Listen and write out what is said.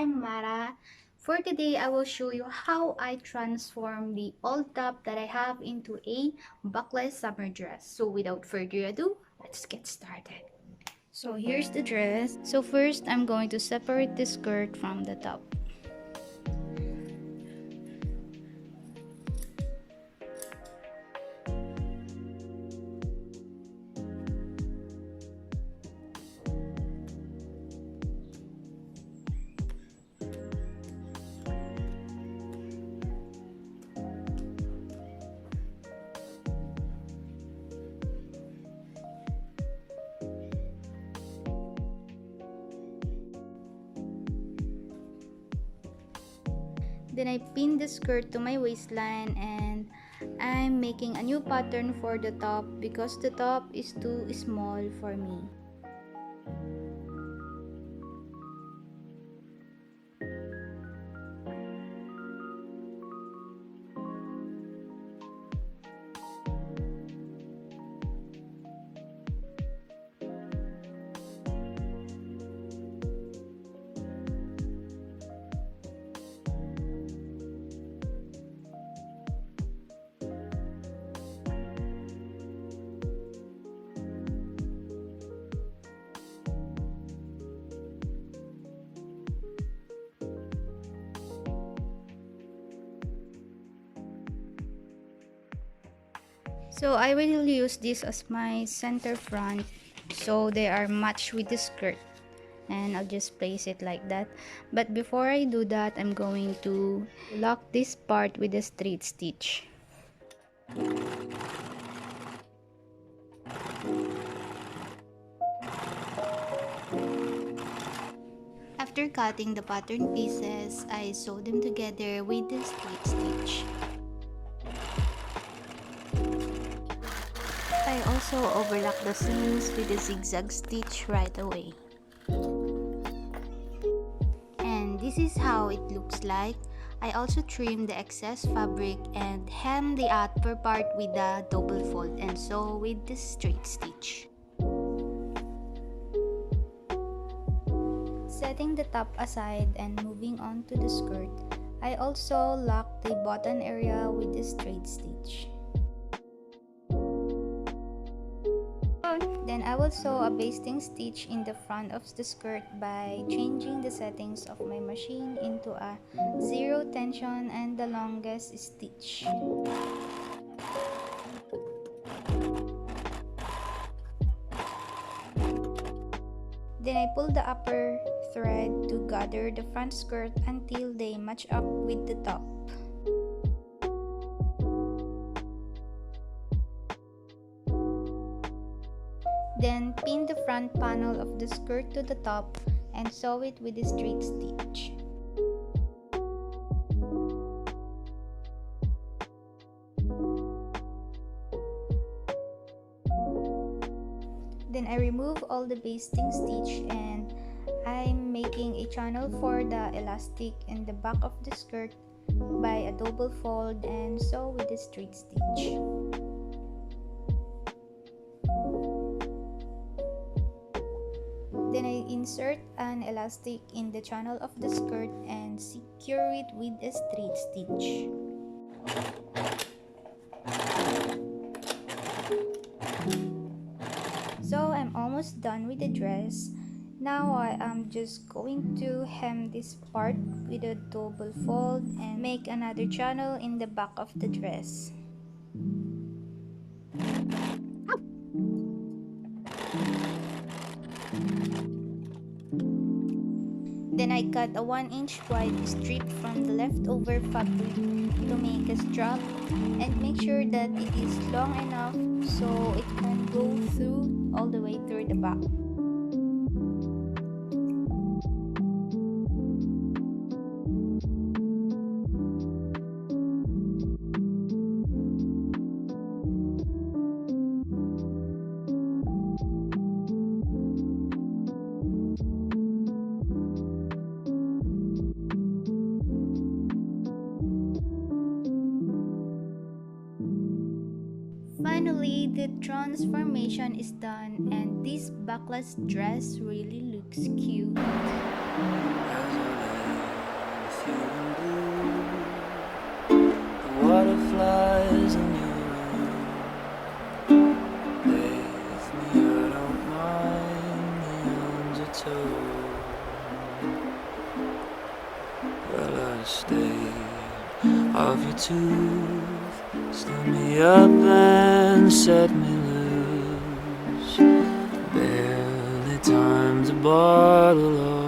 I'm Mara. For today, I will show you how I transform the old top that I have into a backless summer dress. So without further ado, let's get started. So here's the dress. So first, I'm going to separate the skirt from the top. Then I pin the skirt to my waistline and I'm making a new pattern for the top because the top is too small for me. So I will use this as my center front so they are matched with the skirt, and I'll just place it like that. But before I do that, I'm going to lock this part with a straight stitch. After cutting the pattern pieces, I sew them together with the straight stitch. I also overlock the seams with a zigzag stitch right away. And this is how it looks like. I also trim the excess fabric and hem the upper part with a double fold and sew with the straight stitch. Setting the top aside and moving on to the skirt, I also lock the button area with the straight stitch. Then I will sew a basting stitch in the front of the skirt by changing the settings of my machine into a zero tension and the longest stitch. Then I pull the upper thread to gather the front skirt until they match up with the top. Then pin the front panel of the skirt to the top and sew it with a straight stitch. Then I remove all the basting stitch and I'm making a channel for the elastic in the back of the skirt by a double fold and sew with a straight stitch. Then I insert an elastic in the channel of the skirt and secure it with a straight stitch. So I'm almost done with the dress. Now I am just going to hem this part with a double fold and make another channel in the back of the dress. Then I cut a 1-inch wide strip from the leftover fabric to make a strap and make sure that it is long enough so it can go through all the way through the back. Finally, the transformation is done and this backless dress really looks cute. toe. Well, I stayed off your tooth, stood me up and set me loose. Barely time to bottle